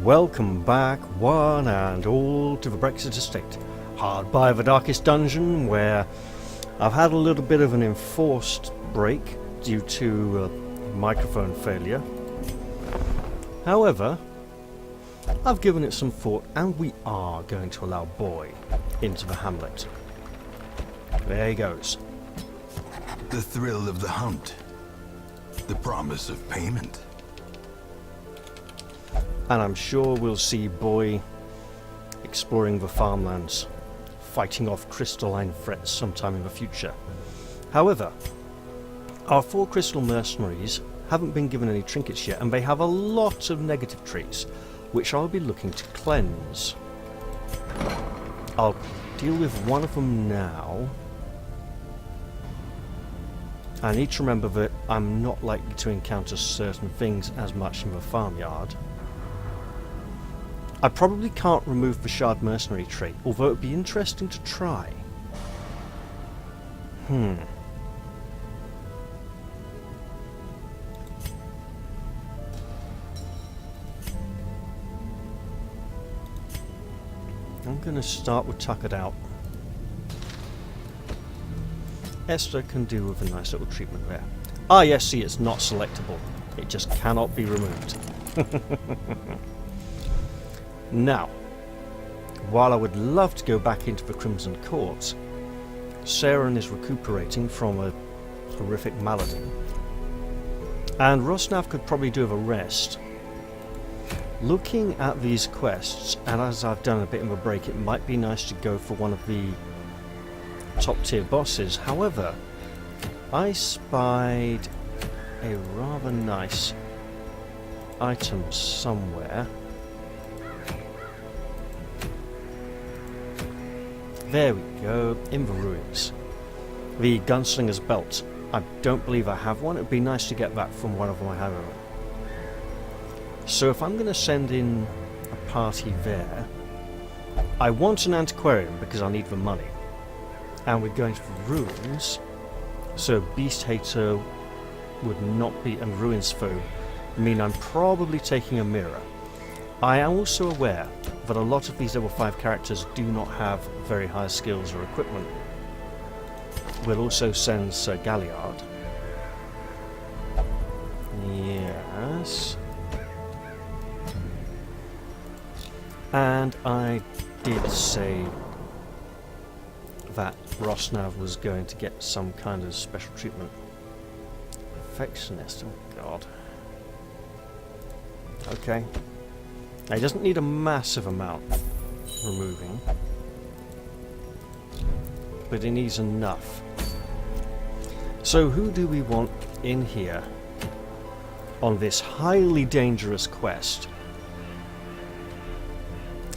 Welcome back, one and all, to the Brexit Estate, hard by the darkest dungeon, where I've had a little bit of an enforced break due to microphone failure. However, I've given it some thought, and we are going to allow Boy into the hamlet. There he goes. The thrill of the hunt. The promise of payment. And I'm sure we'll see Boy exploring the farmlands, fighting off crystalline threats sometime in the future. However, our 4 crystal mercenaries haven't been given any trinkets yet, and they have a lot of negative traits, which I'll be looking to cleanse. I'll deal with one of them now. I need to remember that I'm not likely to encounter certain things as much in the farmyard. I probably can't remove the Shard Mercenary trait, although it would be interesting to try. I'm going to start with Tuck It Out. Esther can do with a nice little treatment there. Ah yes, see, it's not selectable. It just cannot be removed. Now, while I would love to go back into the Crimson Court, Saren is recuperating from a horrific malady, and Rosnav could probably do with a rest. Looking at these quests, and as I've done a bit of a break, it might be nice to go for one of the top tier bosses. However, I spied a rather nice item somewhere. There we go, in the ruins. The Gunslinger's Belt. I don't believe I have one. It would be nice to get that from one of my heroes. So if I'm going to send in a party there, I want an antiquarian because I need the money. And we're going to the ruins, so Beast Hater would not be, and Ruins Foe mean I'm probably taking a mirror. I am also aware that a lot of these level 5 characters do not have very high skills or equipment. We'll also send Sir Galliard. Yes. And I did say that Rosnav was going to get some kind of special treatment. Perfectionist, oh god. Okay. Now, he doesn't need a massive amount removing, but he needs enough. So who do we want in here on this highly dangerous quest?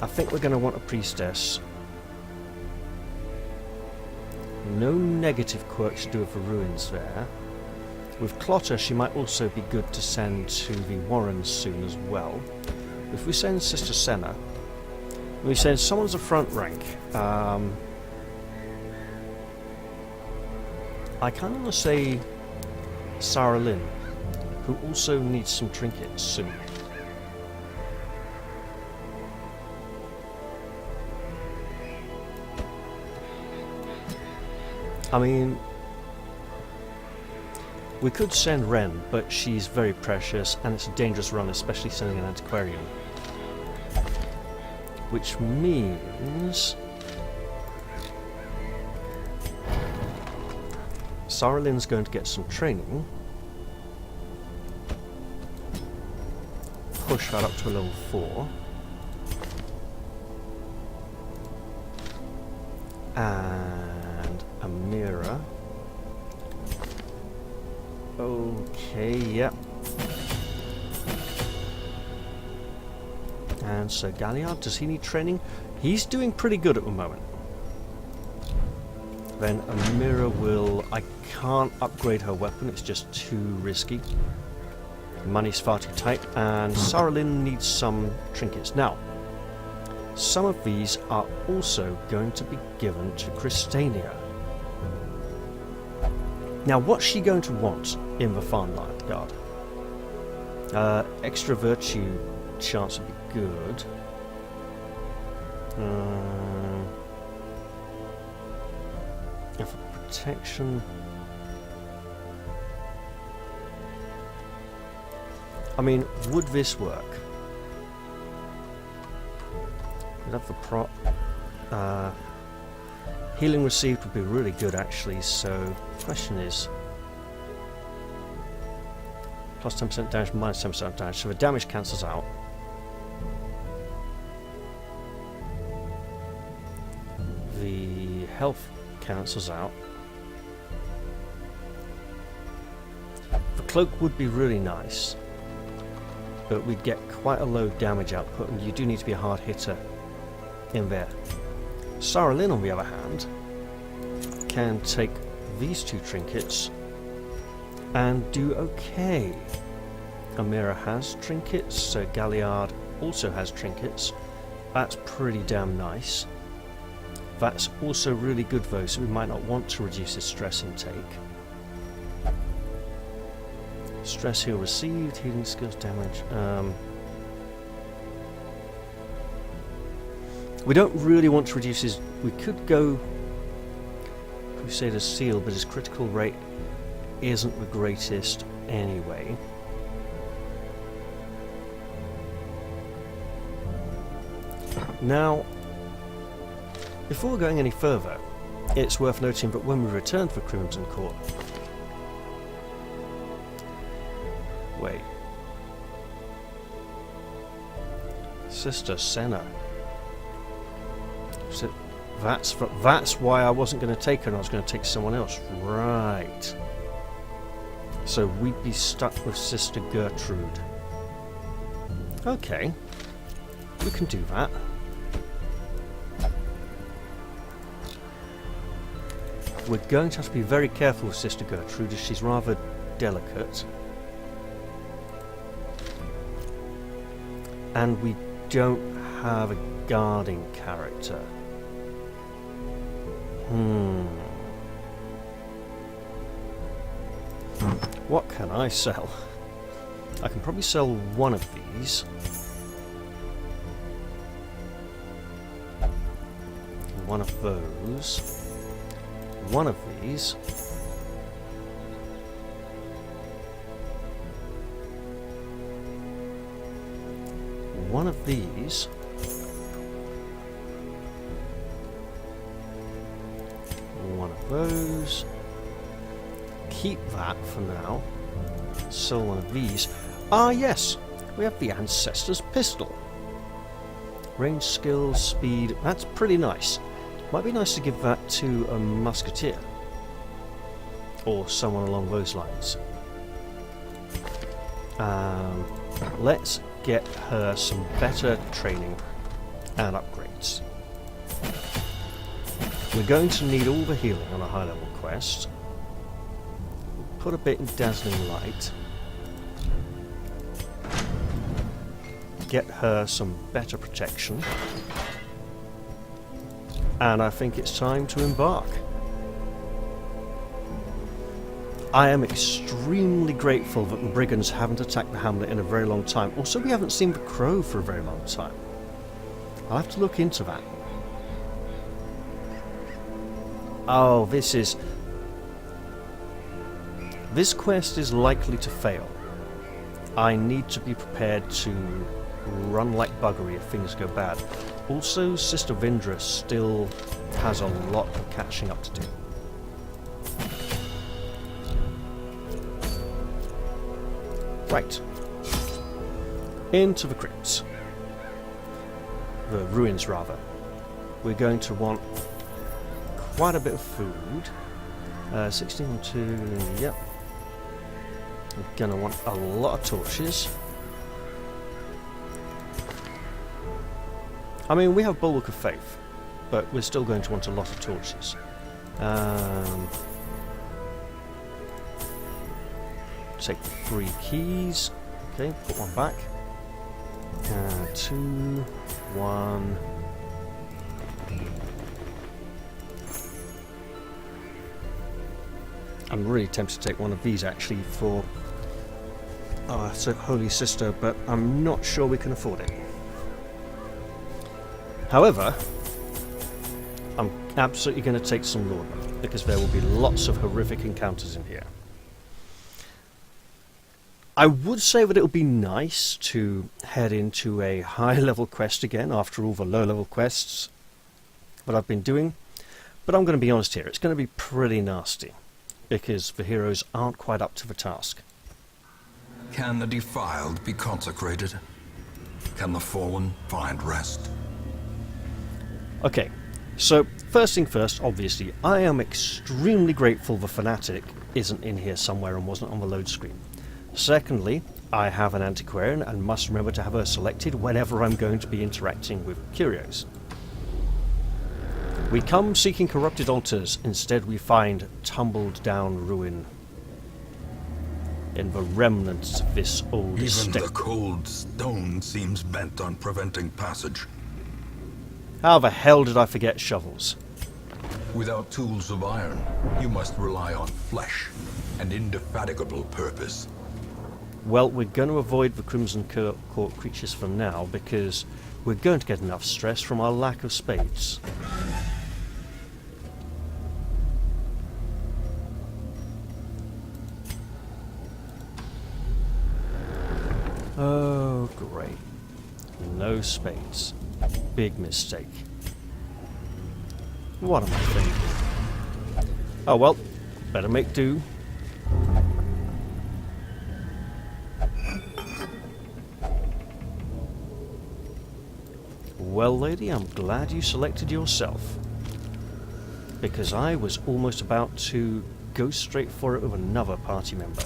I think we're going to want a priestess. No negative quirks to do with the ruins there. With Clotter, she might also be good to send to the Warrens soon as well. If we send Sister Senna, we send someone's a front rank. I kind of want to say Sarah Lynn, who also needs some trinkets soon. I mean, we could send Ren, but she's very precious, and it's a dangerous run, especially sending an antiquarian. Which means Sarah Lynn's going to get some training. Push that up to a level 4. And Amira. Okay, yep. And Sir Galliard, does he need training? He's doing pretty good at the moment. Then Amira will... I can't upgrade her weapon, it's just too risky. Money's far too tight, and Sarah Lynn needs some trinkets. Now, some of these are also going to be given to Christania. Now, what's she going to want in the farmyard? Extra virtue chance would be good. For protection, I mean, would this work? We'd have the prop. Healing received would be really good, actually. So, the question is, plus 10% damage, minus 10% damage. So the damage cancels out. The health cancels out. The cloak would be really nice, but we'd get quite a low damage output, and you do need to be a hard hitter in there. Sarah Lynn, on the other hand, can take these two trinkets and do okay. Amira has trinkets, so Galliard also has trinkets. That's pretty damn nice. That's also really good though, so we might not want to reduce his stress intake. Stress heal received, healing skills damage. We don't really want to reduce his... We could go Crusader's Seal, but his critical rate isn't the greatest anyway. Now, before going any further, it's worth noting that when we return for Crimson Court... Wait. Sister Senna. So that's why I wasn't going to take her and I was going to take someone else. Right. So we'd be stuck with Sister Gertrude. Okay. We can do that. We're going to have to be very careful with Sister Gertrude as she's rather delicate. And we don't have a guarding character. What can I sell? I can probably sell one of these. One of those. One of these. One of these. One of those. Keep that for now. Sell one of these. Ah, yes, we have the Ancestor's Pistol. Range, skills, speed. That's pretty nice. Might be nice to give that to a musketeer or someone along those lines. Let's get her some better training and upgrades. We're going to need all the healing on a high level quest. Put a bit in Dazzling Light. Get her some better protection. And I think it's time to embark. I am extremely grateful that the brigands haven't attacked the hamlet in a very long time. Also, we haven't seen the crow for a very long time. I'll have to look into that. Oh, this quest is likely to fail. I need to be prepared to run like buggery if things go bad. Also, Sister Vindra still has a lot of catching up to do. Right. Into the crypts. The ruins, rather. We're going to want quite a bit of food. 16 to... yep. We're going to want a lot of torches. I mean, we have Bulwark of Faith, but we're still going to want a lot of torches. Take 3 keys. Okay, put one back. 2, 1. I'm really tempted to take one of these actually for our Holy Sister, but I'm not sure we can afford it. However, I'm absolutely going to take some laudanum, because there will be lots of horrific encounters in here. I would say that it would be nice to head into a high-level quest again after all the low-level quests that I've been doing, but I'm going to be honest here, it's going to be pretty nasty, because the heroes aren't quite up to the task. Can the defiled be consecrated? Can the fallen find rest? Okay, so first thing first, obviously, I am extremely grateful the Fanatic isn't in here somewhere and wasn't on the load screen. Secondly, I have an antiquarian and must remember to have her selected whenever I'm going to be interacting with curios. We come seeking corrupted altars, instead we find tumbled down ruin in the remnants of this old estate. Even the cold stone seems bent on preventing passage. How the hell did I forget shovels? Without tools of iron, you must rely on flesh and indefatigable purpose. Well, we're going to avoid the Crimson Court creatures for now, because we're going to get enough stress from our lack of spades. Oh, great. No spades. Big mistake. What am I thinking? Oh well, better make do. Well, lady, I'm glad you selected yourself, because I was almost about to go straight for it with another party member.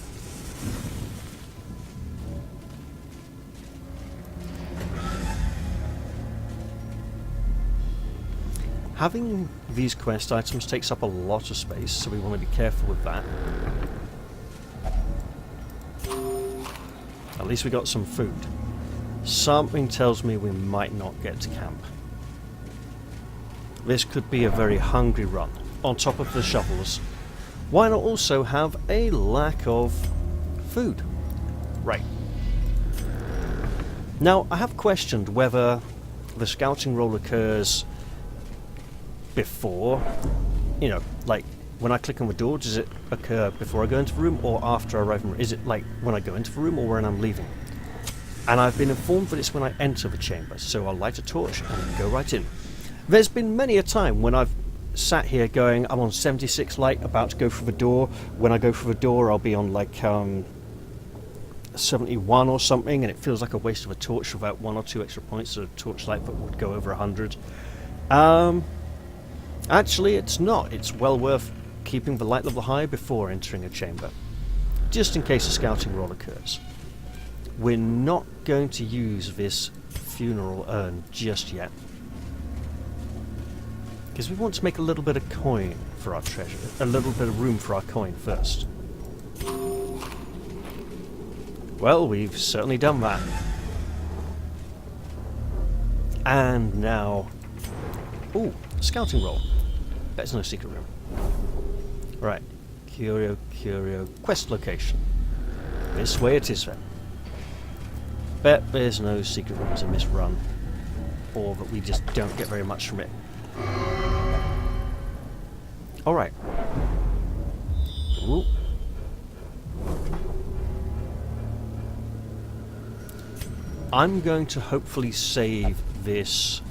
Having these quest items takes up a lot of space, so we want to be careful with that. At least we got some food. Something tells me we might not get to camp. This could be a very hungry run. On top of the shovels, why not also have a lack of food? Right. Now, I have questioned whether the scouting roll occurs before, you know, like when I click on the door, does it occur before I go into the room or after I arrive in the room? Is it like when I go into the room or when I'm leaving? And I've been informed that it's when I enter the chamber, so I'll light a torch and go right in. There's been many a time when I've sat here going, I'm on 76 light, about to go through the door. When I go through the door, I'll be on like 71 or something, and it feels like a waste of a torch without 1 or 2 extra points of torchlight that would go over 100. Actually, it's not. It's well worth keeping the light level high before entering a chamber, just in case a scouting roll occurs. We're not going to use this funeral urn just yet, because we want to make a little bit of coin for our treasure, a little bit of room for our coin first. Well, we've certainly done that. And now... ooh, scouting roll. That's no secret room. Right. Curio, quest location. This way it is then. Bet there's no secret rooms in this run, or that we just don't get very much from it. Alright. Ooh. I'm going to hopefully save this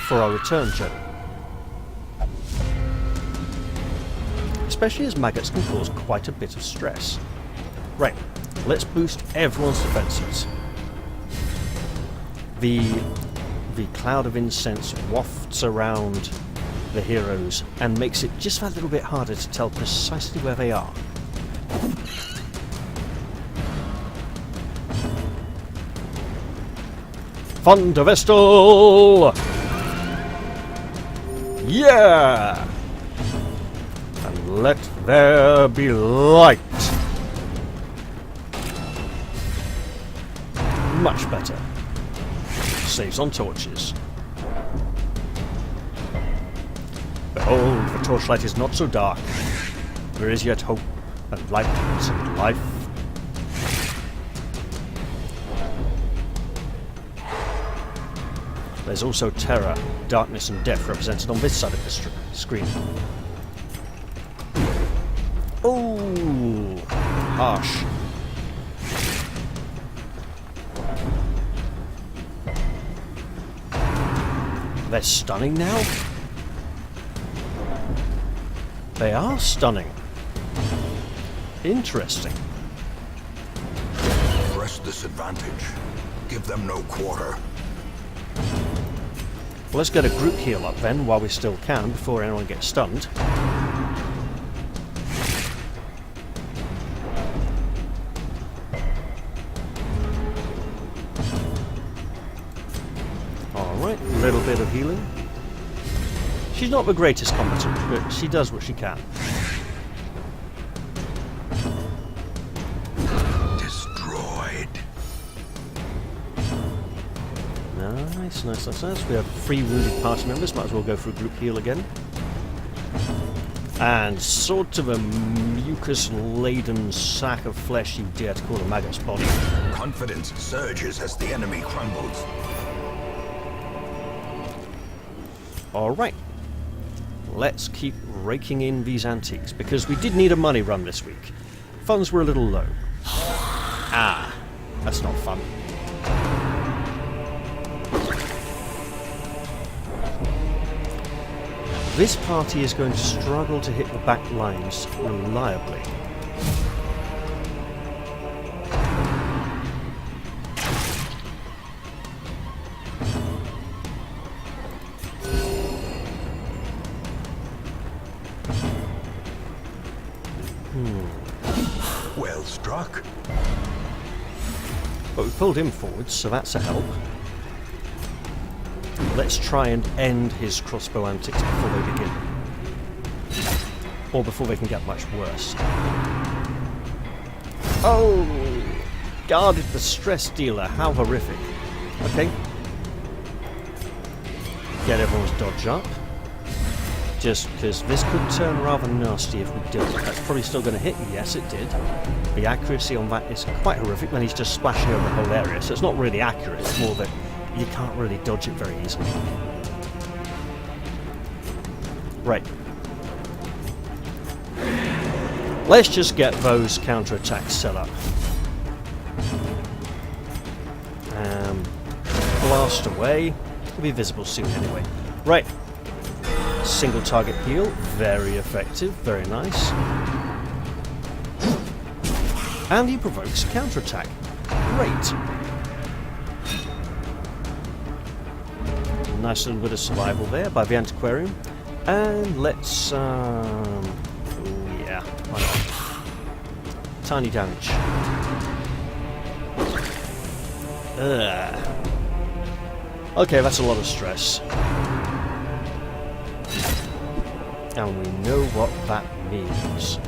for our return journey. Especially as maggots can cause quite a bit of stress. Right, let's boost everyone's defenses. The cloud of incense wafts around the heroes and makes it just that little bit harder to tell precisely where they are. Thundervestal! Yeah! And let there be light. Much better. Saves on torches. Behold, the torchlight is not so dark. There is yet hope and light and life. There's also terror, darkness and death represented on this side of the screen. Oh, harsh. They're stunning now? They are stunning. Interesting. Press this advantage. Give them no quarter. Well, let's get a group heal up then, while we still can, before anyone gets stunned. Alright, a little bit of healing. She's not the greatest combatant, but she does what she can. Destroyed. Nice, nice, nice, nice. We have 3 wounded party members. Might as well go for a group heal again. And sort of a mucus-laden sack of flesh you dare to call a maggot's body. Confidence surges as the enemy crumbles. Alright. Let's keep raking in these antiques, because we did need a money run this week. Funds were a little low. Ah, that's not fun. This party is going to struggle to hit the back lines reliably. Well struck. But we pulled him forward, so that's a help. Let's try and end his crossbow antics before they begin. Or before they can get much worse. Oh! Guarded the stress dealer, how horrific. Okay. Get everyone's dodge up. Just because this could turn rather nasty if we don't. That's probably still going to hit. Yes, it did. The accuracy on that is quite horrific when he's just splashing over the whole area. So it's not really accurate, it's more that you can't really dodge it very easily. Right. Let's just get those counterattacks set up. Blast away. It'll be visible soon anyway. Right. Single target heal. Very effective. Very nice. And he provokes a counterattack. Great. Nice little bit of survival there by the antiquarian. And let's, oh yeah, why not? Tiny damage. Ugh. Okay, that's a lot of stress. And we know what that means.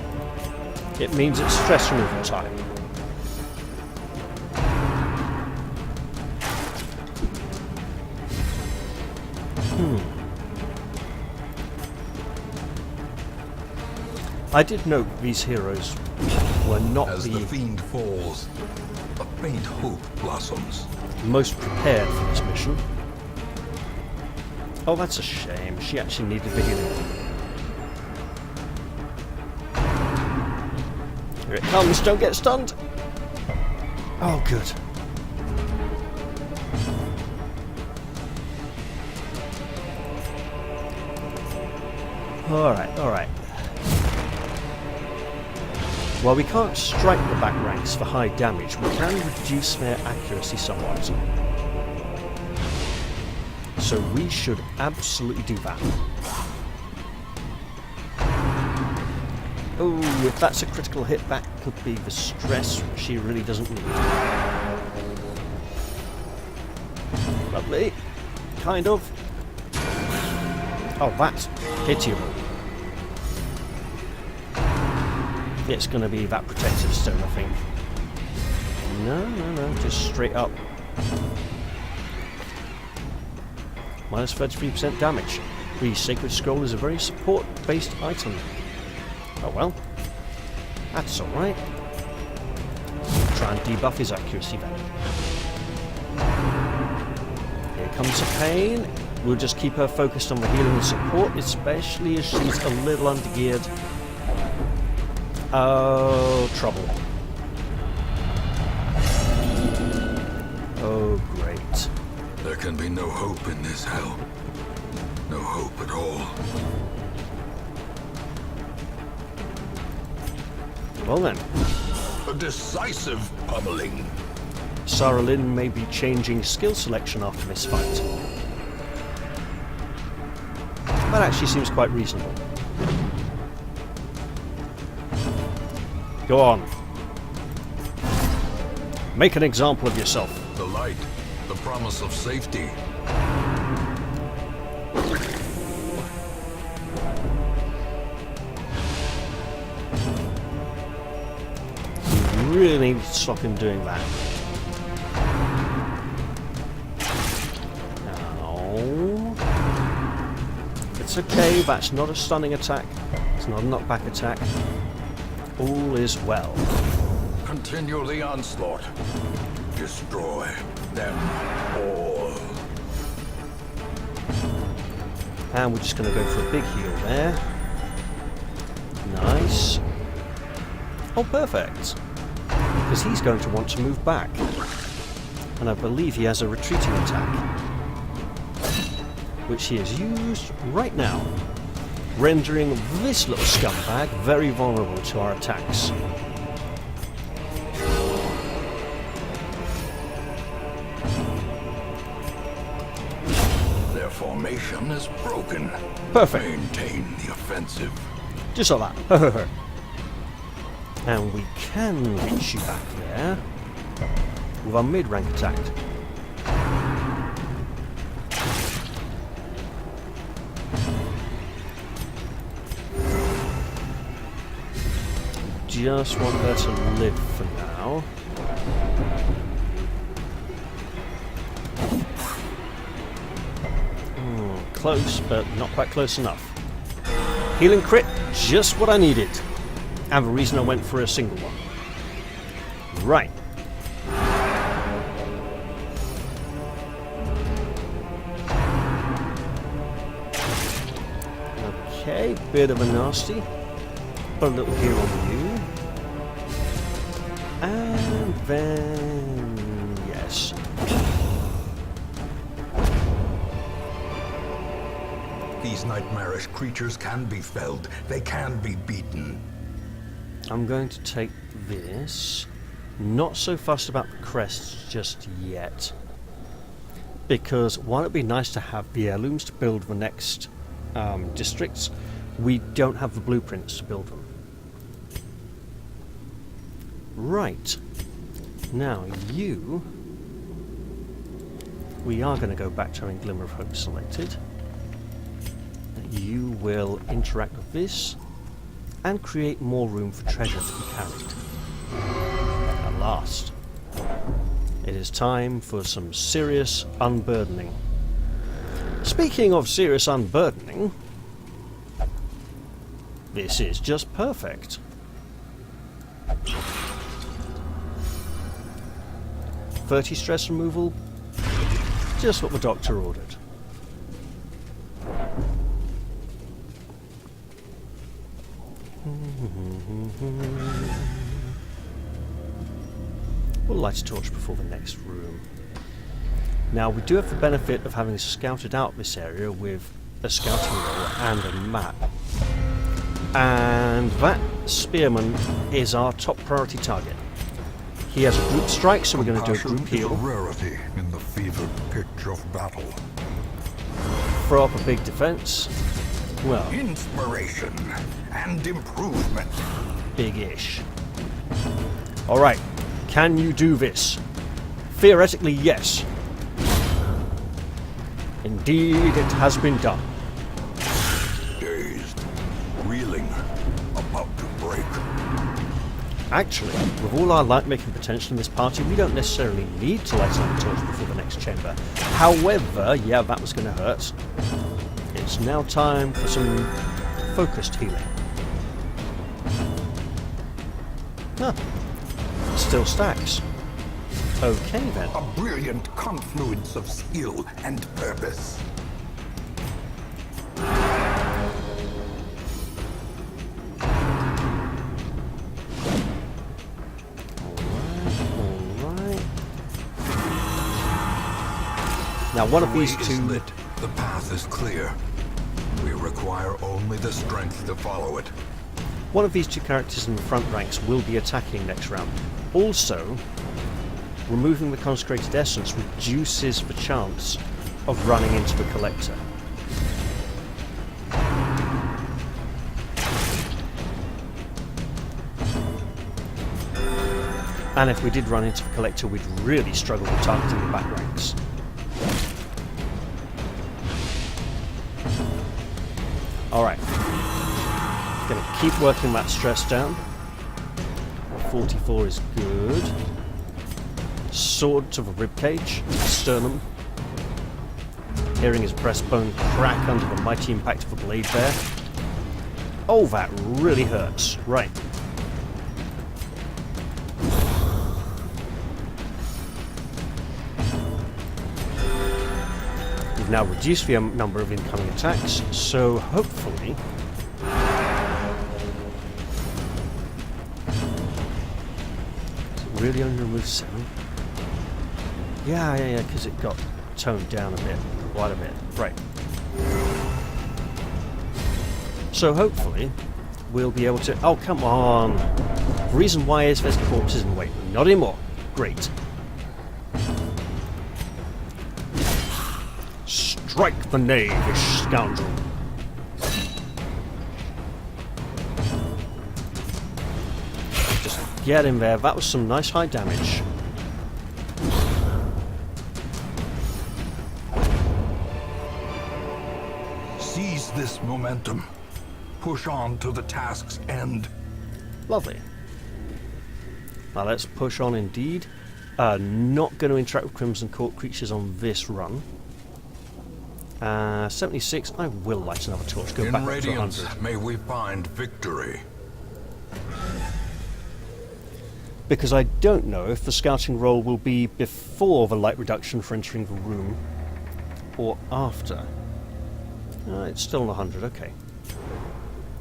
It means it's stress removal time. I did note these heroes were not As the fiend falls, a faint hope blossoms. most prepared for this mission. Oh, that's a shame. She actually needed the healing. Here it comes. Don't get stunned. Oh, good. Alright, alright. While we can't strike the back ranks for high damage, we can reduce their accuracy somewhat. So we should absolutely do that. Oh, if that's a critical hit, that could be the stress she really doesn't need. Lovely. Kind of. Oh, that's pitiable. It's going to be that protective stone, I think. No, just straight up. Minus 33% damage. The Sacred Scroll is a very support-based item. Oh well. That's alright. Try and debuff his accuracy then. Here becomes a pain. We'll just keep her focused on the healing and support, especially as she's a little undergeared. Oh, trouble. Oh, great. There can be no hope in this hell. No hope at all. Well then. A decisive pummeling. Sarah Lynn may be changing skill selection after this fight. That actually seems quite reasonable. Go on. Make an example of yourself. The light, the promise of safety. You really need to stop him doing that. No. It's okay, that's not a stunning attack. It's not a knockback attack. All is well. Continue the onslaught. Destroy them all. And we're just going to go for a big heal there. Nice. Oh, perfect. Because he's going to want to move back. And I believe he has a retreating attack, which he has used right now, rendering this little scumbag very vulnerable to our attacks. Their formation is broken. Perfect. Maintain the offensive. Just like that. And we can reach you back there with our mid-rank attack. Just want her to live for now. Close, but not quite close enough. Healing crit, just what I needed. And the reason I went for a single one. Right. Okay, bit of a nasty. Put a little heal on you. And then... yes. These nightmarish creatures can be felled. They can be beaten. I'm going to take this. Not so fussed about the crests just yet. Because while it'd be nice to have the heirlooms to build the next districts, we don't have the blueprints to build them. Right. Now you... we are going to go back to having Glimmer of Hope selected. You will interact with this and create more room for treasure to be carried. At last. It is time for some serious unburdening. Speaking of serious unburdening, this is just perfect. .30 stress removal, just what the doctor ordered. We'll light a torch before the next room. Now we do have the benefit of having scouted out this area with a scouting roll and a map. And that spearman is our top priority target. He has a group strike, so we're going to do a group heal. Is a rarity in the fevered pitch of battle. Throw up a big defense. Well, Inspiration and improvement. big-ish. Alright, can you do this? Theoretically, yes. Indeed, it has been done. Dazed, reeling, about to break. Actually, with all our light-making potential in this party, we don't necessarily need to light up a torch before the next chamber. However, yeah, that was going to hurt. It's now time for some focused healing. Still stacks. Okay then. A brilliant confluence of skill and purpose. Alright. Now one of these The way two... is lit. The path is clear. We require only the strength to follow it. One of these two characters in the front ranks will be attacking next round. Also, removing the consecrated essence reduces the chance of running into the collector. And if we did run into the collector, we'd really struggle with targeting the back ranks. Alright. Gonna keep working that stress down. 44 is good. Sword to the ribcage, sternum. Hearing his breastbone crack under the mighty impact of the blade there. Oh, that really hurts. Right. We've now reduced the number of incoming attacks, so hopefully... Really only remove 7? Yeah, because it got toned down a bit, quite a bit. Right. So hopefully we'll be able to... Oh, come on! The reason why is there's corpses in the way. Not anymore. Great. Strike the knavish scoundrel. Get in there, that was some nice high damage. Seize this momentum. Push on to the task's end. Lovely. Now let's push on indeed. Not going to interact with Crimson Court creatures on this run. 76, I will light another torch, go back In up to radiance, 100. may we find victory. Because I don't know if the scouting roll will be before the light reduction for entering the room or after. It's still on 100, okay.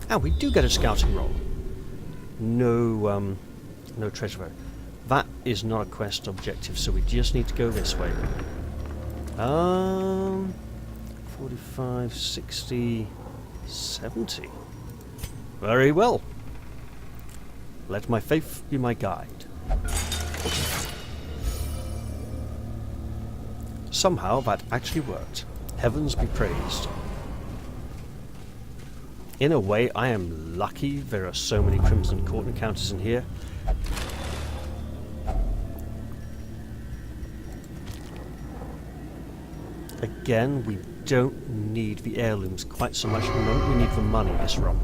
Ah, we do get a scouting roll. No treasure there. That is not a quest objective, so we just need to go this way. 45, 60, 70. Very well. Let my faith be my guide. Somehow that actually worked. Heavens be praised. In a way, I am lucky there are so many Crimson Court encounters in here. Again, we don't need the heirlooms quite so much at the moment. We need the money this run.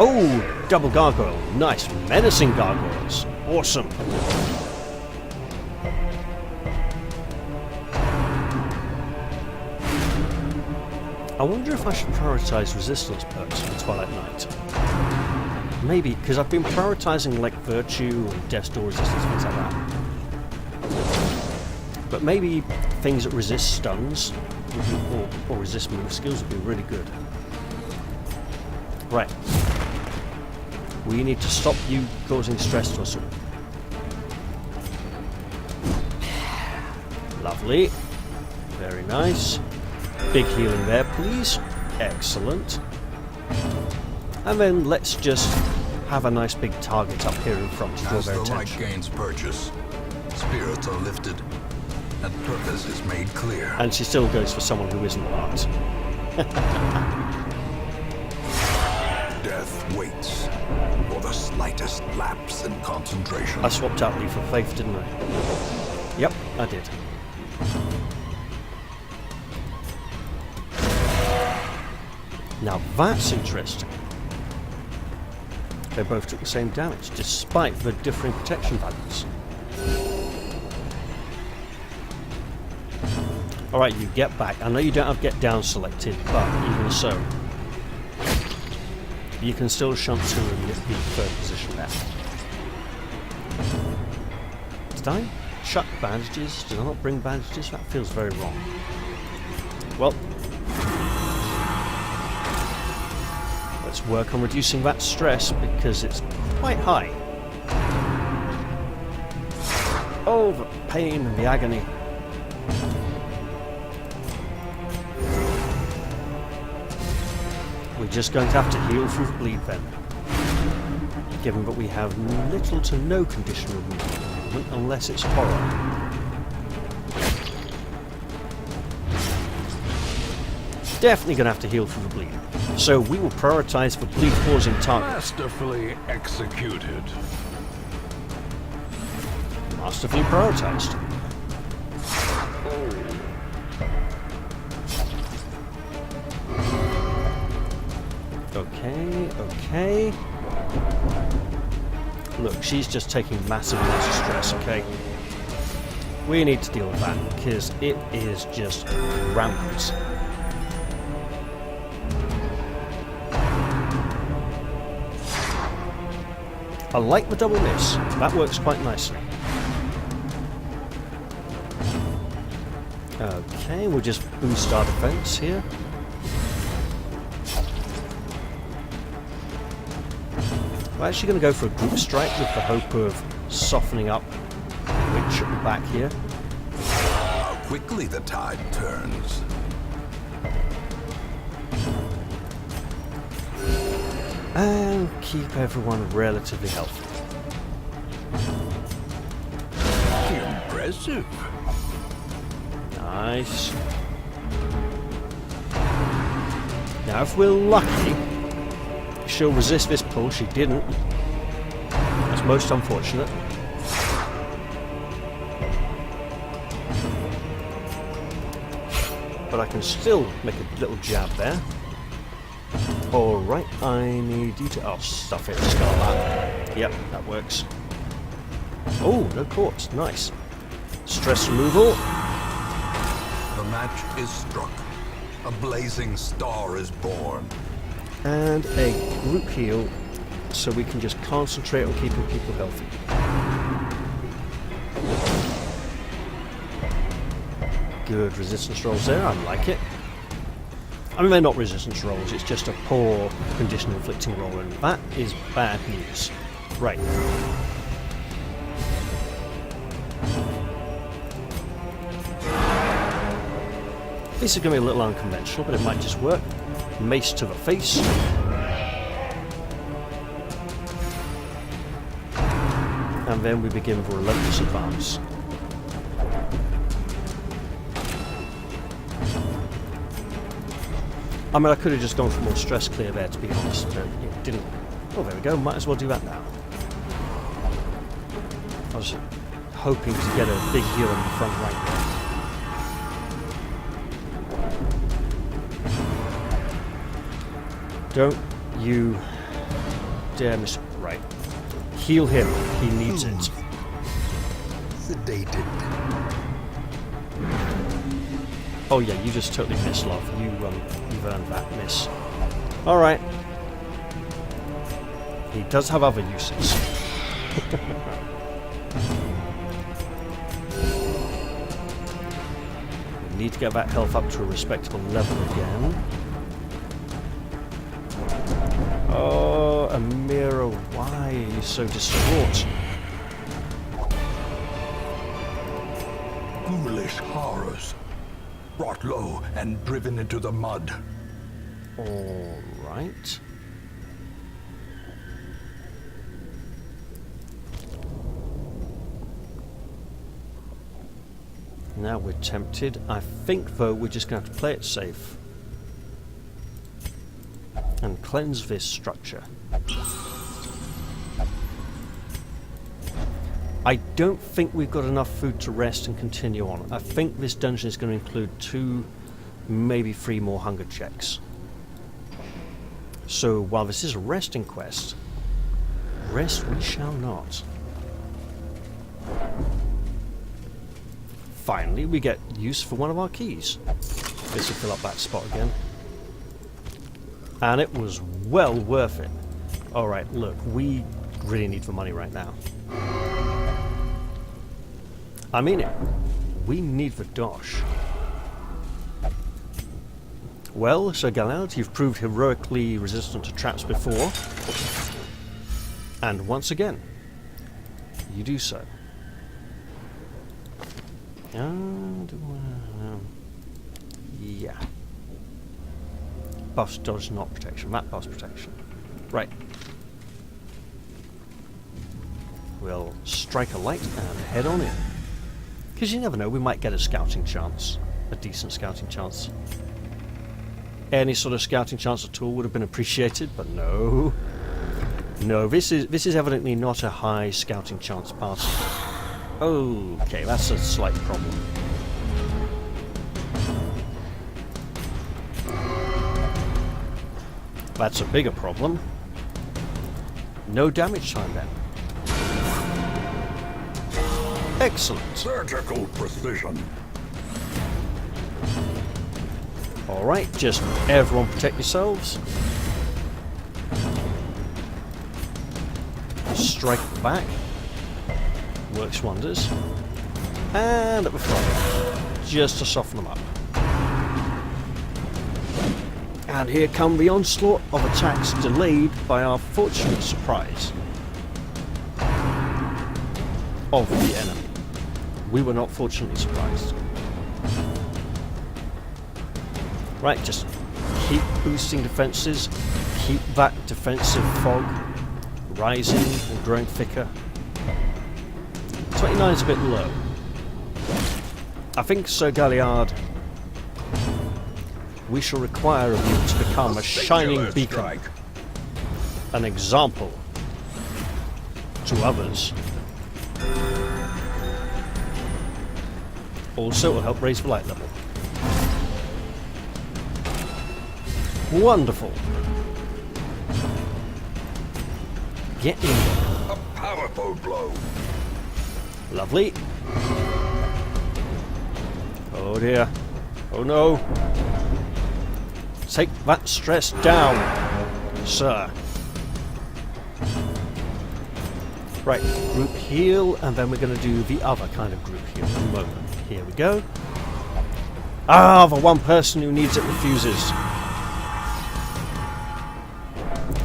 Oh, double gargoyle. Nice. Menacing gargoyles. Awesome. I wonder if I should prioritize resistance perks for Twilight Knight. Maybe, because I've been prioritizing like Virtue and Death's Door resistance, things like that. But maybe things that resist stuns would be, or resist move skills would be really good. Right. We need to stop you causing stress to us all. Lovely. Very nice. Big healing there, please. Excellent. And then let's just have a nice big target up here in front to draw As their the light attention. gains purchase, spirits are lifted, and purpose is made clear. And she still goes for someone who isn't art. Death waits for the slightest lapse in concentration. I swapped out Leaf of Faith, didn't I? Yep, I did. Now that's interesting. They both took the same damage, despite the differing protection values. Alright, you get back. I know you don't have get down selected, but even so. You can still shunt to the third position there. Did I chuck bandages? Did I not bring bandages? That feels very wrong. Well, let's work on reducing that stress because it's quite high. Oh, the pain and the agony. We're just going to have to heal through the bleed then. Given that we have little to no condition movement unless it's horror. Definitely going to have to heal through the bleed. So we will prioritise the bleed causing targets. Masterfully executed. Masterfully prioritised. Okay. Look, she's just taking massive amounts of stress, okay? We need to deal with that because it is just rampant. I like the double miss. That works quite nicely. Okay, we'll just boost our defense here. We're actually going to go for a group strike with the hope of softening up Witch at the back here. How quickly the tide turns. And keep everyone relatively healthy. Impressive. Nice. Now if we're lucky, she'll resist this pull. She didn't. That's most unfortunate. But I can still make a little jab there. Alright, I need you to... Oh, stuff it. Start that. Yep, that works. Oh, no quartz. Nice. Stress removal. The match is struck. A blazing star is born. And a group heal so we can just concentrate on keeping people healthy. Good resistance rolls there, I like it. I mean, they're not resistance rolls, it's just a poor condition inflicting roll, and that is bad news. Right. This is going to be a little unconventional, but it might just work. Mace to the face. And then we begin the relentless advance. I mean, I could have just gone for more stress clear there, to be honest, but it didn't. Oh, there we go. Might as well do that now. I was hoping to get a big heal in the front right there. Don't you dare miss. Right. Heal him. He needs it. Sedated. Oh yeah, you just totally missed, love. You've earned that miss. Alright. He does have other uses. We need to get that health up to a respectable level again. Oh, Amira, why are you so distraught? Ghoulish horrors. Brought low and driven into the mud. Alright. Now we're tempted. I think, though, we're just going to have to play it safe. And cleanse this structure. I don't think we've got enough food to rest and continue on. I think this dungeon is going to include 2, maybe 3 more hunger checks. So while this is a resting quest, rest we shall not. Finally, we get use for one of our keys. This will fill up that spot again. And it was well worth it. Alright, look, we really need the money right now. I mean it. We need the dosh. Well, Sir Galliard, you've proved heroically resistant to traps before. And once again, you do so. Yeah. Buffs dodge, not protection. That buffs protection. Right. We'll strike a light and head on in. Because you never know, we might get a scouting chance. A decent scouting chance. Any sort of scouting chance at all would have been appreciated, but no. No, this is evidently not a high scouting chance party. Okay, that's a slight problem. That's a bigger problem. No damage time then. Excellent. Surgical precision. Alright, just everyone protect yourselves. Strike back. Works wonders. And at the front. Just to soften them up. And here come the onslaught of attacks delayed by our fortunate surprise of the enemy. We were not fortunately surprised. Right, just keep boosting defences, keep that defensive fog rising and growing thicker. 29 is a bit low. I think, Sir Galliard, we shall require of you to become a shining beacon, an example to others. Also, it will help raise the light level. Wonderful. Get in there. A powerful blow. Lovely. Oh dear. Oh no. Take that stress down, sir. Right, group heal, and then we're going to do the other kind of group heal in a moment. Here we go. Ah, the one person who needs it refuses.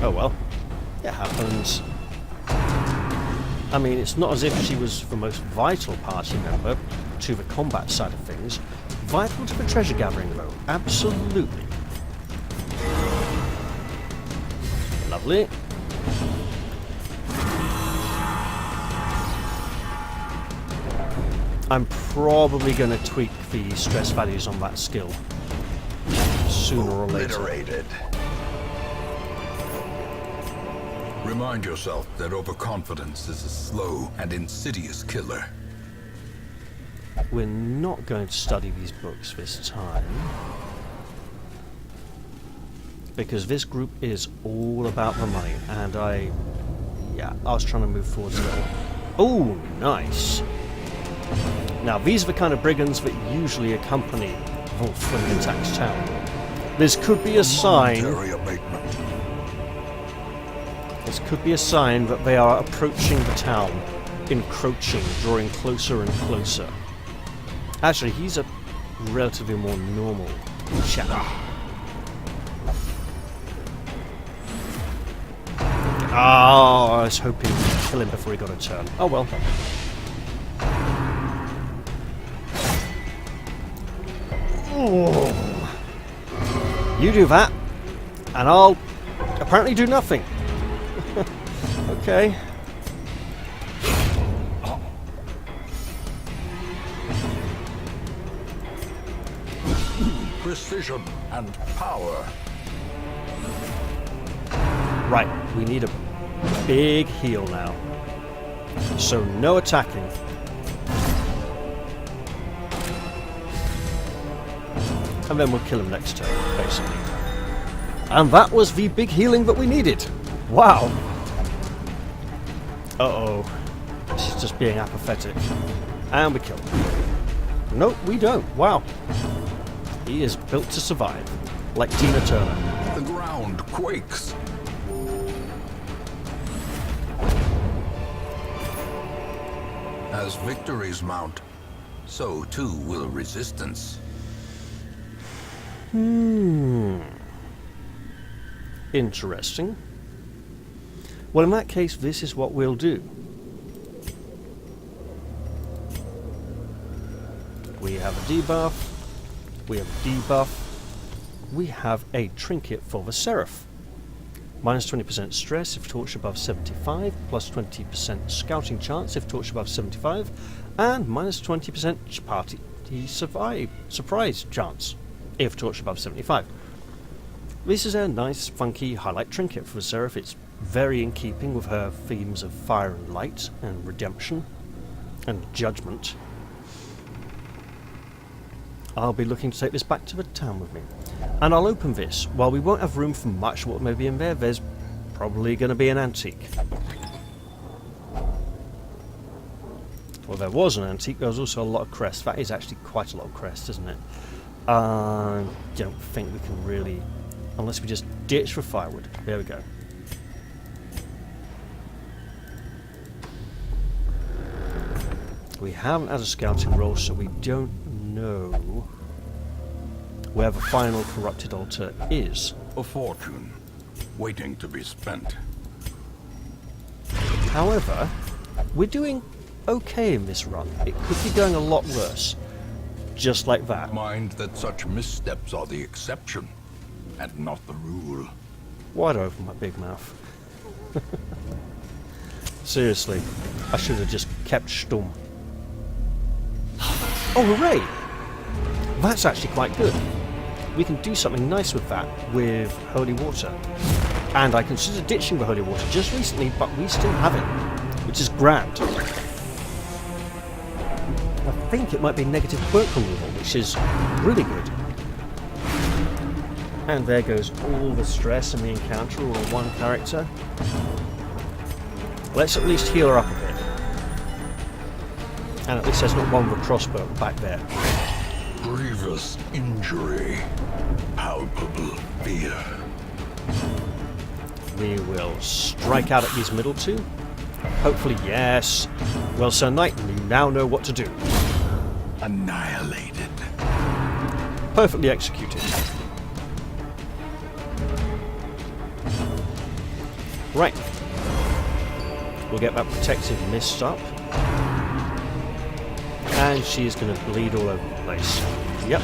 Oh well, it happens. I mean, it's not as if she was the most vital party member to the combat side of things. Vital to the treasure gathering, though. Absolutely. Lovely. I'm probably going to tweak the stress values on that skill sooner or later. Obliterated. Remind yourself that overconfidence is a slow and insidious killer. We're not going to study these books this time, because this group is all about the money, and I was trying to move forwards a little. Oh, nice. Now, these are the kind of brigands that usually accompany Wolf when he attacks town. This could be a sign. This could be a sign that they are approaching the town, encroaching, drawing closer and closer. Actually, he's a relatively more normal chap. Oh, I was hoping to kill him before he got a turn. Oh well. Oh. You do that, and I'll apparently do nothing. Okay. Precision and power. Right, we need a big heal now. So no attacking. And then we'll kill him next turn, basically. And that was the big healing that we needed. Wow. Uh-oh. She's just being apathetic. And we kill him. Nope, we don't. Wow. He is built to survive. Like Tina Turner. The ground quakes. As victories mount, so too will resistance. Interesting. Well, in that case, this is what we'll do. We have a debuff. We have a debuff. We have a trinket for the Seraph. Minus 20% stress if torch above 75, plus 20% scouting chance if torch above 75, and minus 20% party surprise chance if torch above 75. This is a nice, funky highlight trinket for the Seraph. It's very in keeping with her themes of fire and light, and redemption, and judgment. I'll be looking to take this back to the town with me. And I'll open this. While we won't have room for much what may be in there, there's probably going to be an antique. Well, there was an antique, there was also a lot of crest. That is actually quite a lot of crest, isn't it? I don't think we can really... Unless we just ditch for firewood. There we go. We haven't had a scouting roll, so we don't know where the final corrupted altar is. A fortune, waiting to be spent. However, we're doing okay in this run. It could be going a lot worse. Just like that. Mind that such missteps are the exception, and not the rule. Why'd I open my big mouth? Seriously, I should have just kept stum. Oh, hooray! That's actually quite good. We can do something nice with that, with holy water. And I considered ditching the holy water just recently, but we still have it, which is grand. I think it might be negative quirk removal, which is really good. And there goes all the stress and the encounter all on one character. Let's at least heal her up a bit. And at least there's not one with a crossbow back there. Grievous injury, palpable fear. We will strike out at these middle two. Hopefully, yes. Well, Sir Knight, you now know what to do. Annihilated. Perfectly executed. Right. We'll get that protective mist up. And she's going to bleed all over the place. Yep.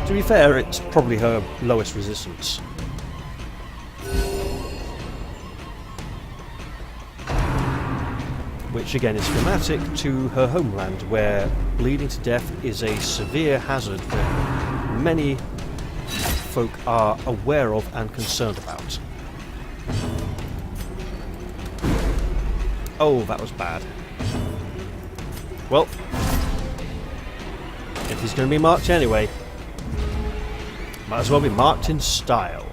To be fair, it's probably her lowest resistance. Which again is thematic to her homeland, where bleeding to death is a severe hazard that many folk are aware of and concerned about. Oh, that was bad. Well, if he's going to be marked anyway, might as well be marked in style.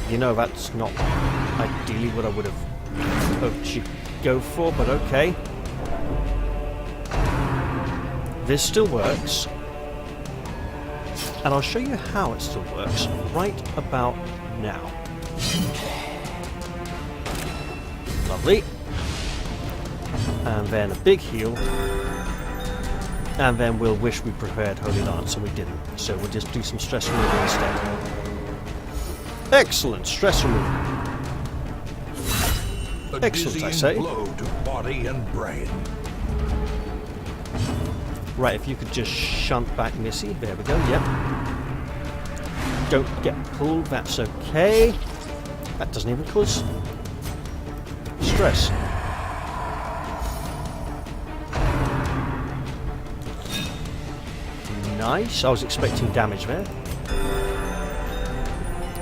You know, that's not ideally what I would have hoped you'd go for, but okay. This still works. And I'll show you how it still works right about now. Lovely. And then a big heal. And then we'll wish we prepared Holy Lance, and we didn't. So we'll just do some stress removal instead. Excellent stress removal. Excellent, I say. Blow to body and brain. Right, if you could just shunt back Missy. There we go, yep. Don't get pulled, that's okay. That doesn't even cause stress. Nice, I was expecting damage there.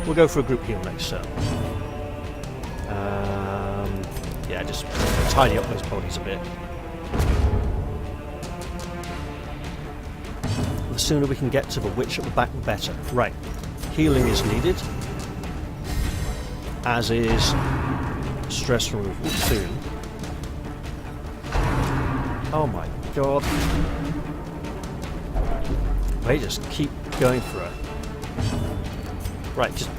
We'll go for a group heal next turn. Yeah, just tidy up those bodies a bit. The sooner we can get to the witch at the back, the better. Right, healing is needed. As is stress removal soon. Oh my god. They just keep going for it. Right, just...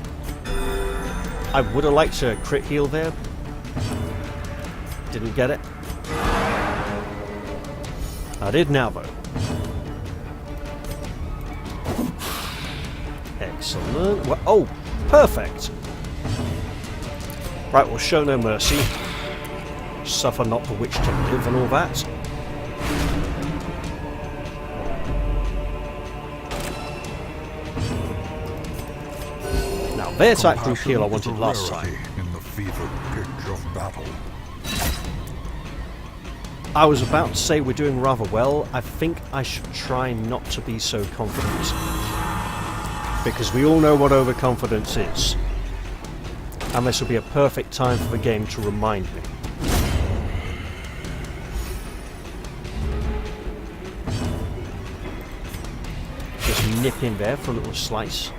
I would have liked to crit heal there. Didn't get it. I did now, though. Excellent. Well, oh, perfect. Right, we'll show no mercy. Suffer not the witch to live and all that. Now, there's that group heal I wanted last time. In the fevered pitch of battle. I was about to say we're doing rather well. I think I should try not to be so confident. Because we all know what overconfidence is. And this will be a perfect time for the game to remind me. Just nip in there for a little slice.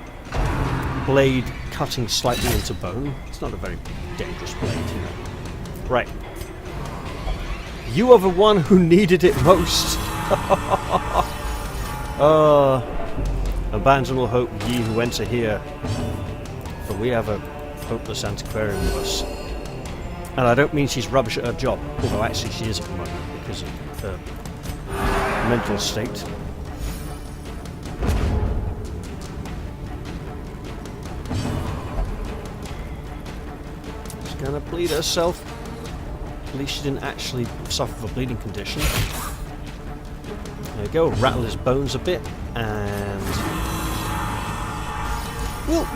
Blade cutting slightly into bone. It's not a very dangerous blade, you know. Right. You are the one who needed it most. Abandon all hope, ye who enter here. For we have a hopeless antiquarian with us. And I don't mean she's rubbish at her job, although actually she is at the moment because of her mental state. She's gonna bleed herself. At least she didn't actually suffer a bleeding condition. There we go, rattle his bones a bit, and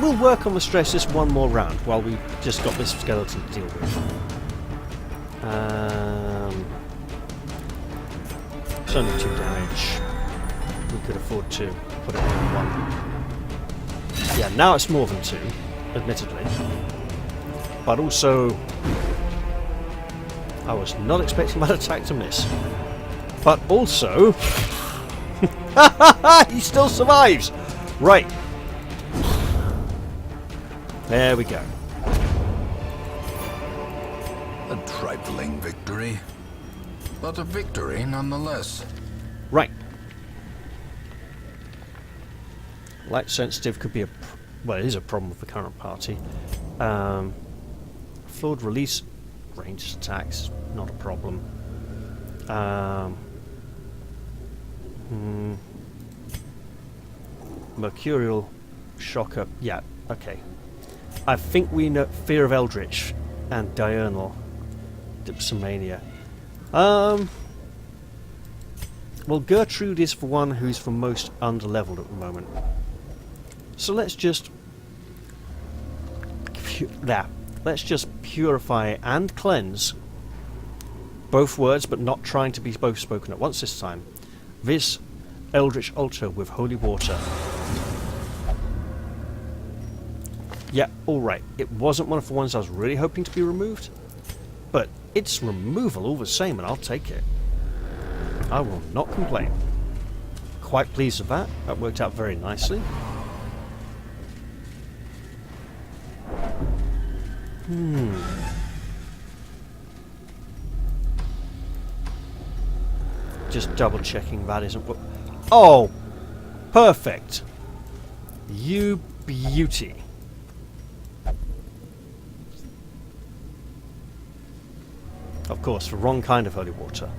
we'll work on the stress this one more round while we just got this skeleton to deal with. It's only 2 damage. We could afford to put it on 1. Yeah, now it's more than 2, admittedly. But also, I was not expecting that attack to miss. But also, he still survives! Right. There we go. A trifling victory, but a victory nonetheless. Right. Light sensitive could be a... well, it is a problem with the current party. Flawed release, ranged attacks, not a problem. Mercurial shocker, yeah, okay. I think we know Fear of Eldritch and Diurnal Dipsomania. Well, Gertrude is the one who's the most underleveled at the moment. So let's just... let's just purify and cleanse. Both words, but not trying to be both spoken at once this time. This Eldritch altar with holy water. Yeah, alright. It wasn't one of the ones I was really hoping to be removed. But it's removal all the same, and I'll take it. I will not complain. Quite pleased with that. That worked out very nicely. Just double checking that isn't what... oh! Perfect! You beauty. Of course, the wrong kind of holy water.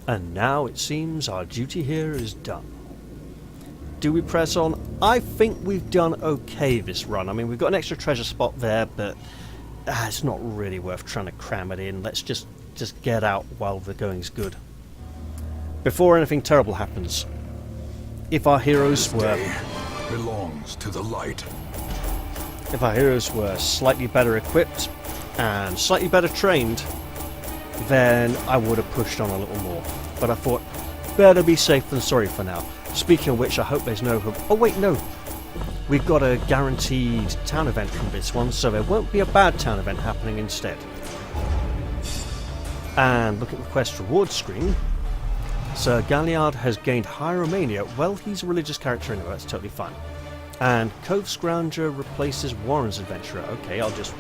And now it seems our duty here is done. Do we press on? I think we've done okay this run. I mean, we've got an extra treasure spot there, but it's not really worth trying to cram it in. Let's just get out while the going's good. Before anything terrible happens. If our heroes were... belongs to the light. If our heroes were slightly better equipped and slightly better trained, then I would have pushed on a little more. But I thought, better be safe than sorry for now. Speaking of which, I hope there's no... oh wait, no! We've got a guaranteed town event from this one, so there won't be a bad town event happening instead. And look at the quest reward screen. Sir Galliard has gained high Romania. Well, he's a religious character anyway, that's totally fine. And Cove Scrounger replaces Warren's adventurer. Okay, I'll just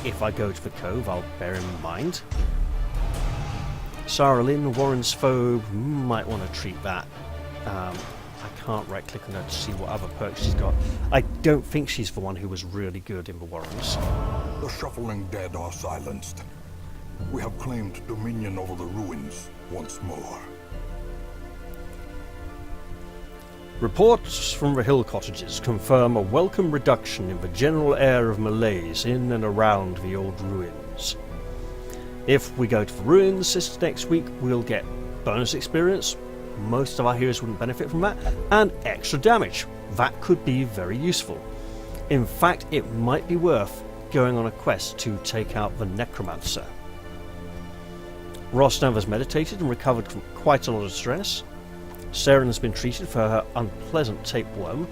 if I go to the cove, I'll bear in mind. Sarah Lynn, Warren's Phobe, might want to treat that. I can't right click on her to see what other perks she's got. I don't think she's the one who was really good in the Warrens. The shuffling dead are silenced. We have claimed dominion over the ruins once more. Reports from the hill cottages confirm a welcome reduction in the general air of malaise in and around the old ruins. If we go to the ruins this next week, we'll get bonus experience. Most of our heroes wouldn't benefit from that, and extra damage. That could be very useful. In fact, it might be worth going on a quest to take out the Necromancer. Rosnav has meditated and recovered from quite a lot of stress. Saren has been treated for her unpleasant tapeworm.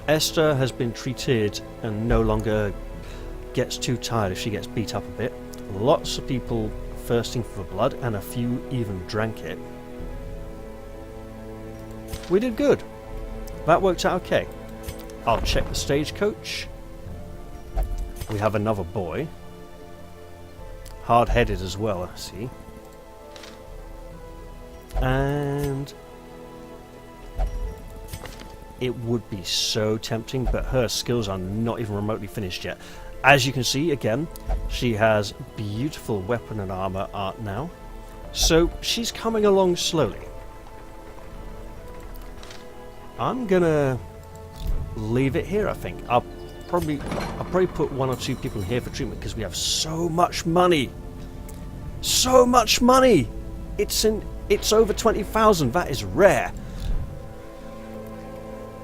Esther has been treated and no longer gets too tired if she gets beat up a bit. Lots of people thirsting for blood, and a few even drank it. We did good. That worked out okay. I'll check the stagecoach. We have another boy. Hard-headed as well, I see. And it would be so tempting, but her skills are not even remotely finished yet. As you can see, again, she has beautiful weapon and armor art now. So she's coming along slowly. I'm gonna leave it here, I think. I'll probably put 1 or 2 people here for treatment because we have so much money. So much money! It's over 20,000. That is rare.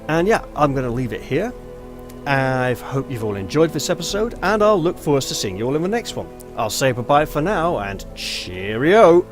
And yeah, I'm going to leave it here. I hope you've all enjoyed this episode, and I'll look forward to seeing you all in the next one. I'll say bye-bye for now, and cheerio!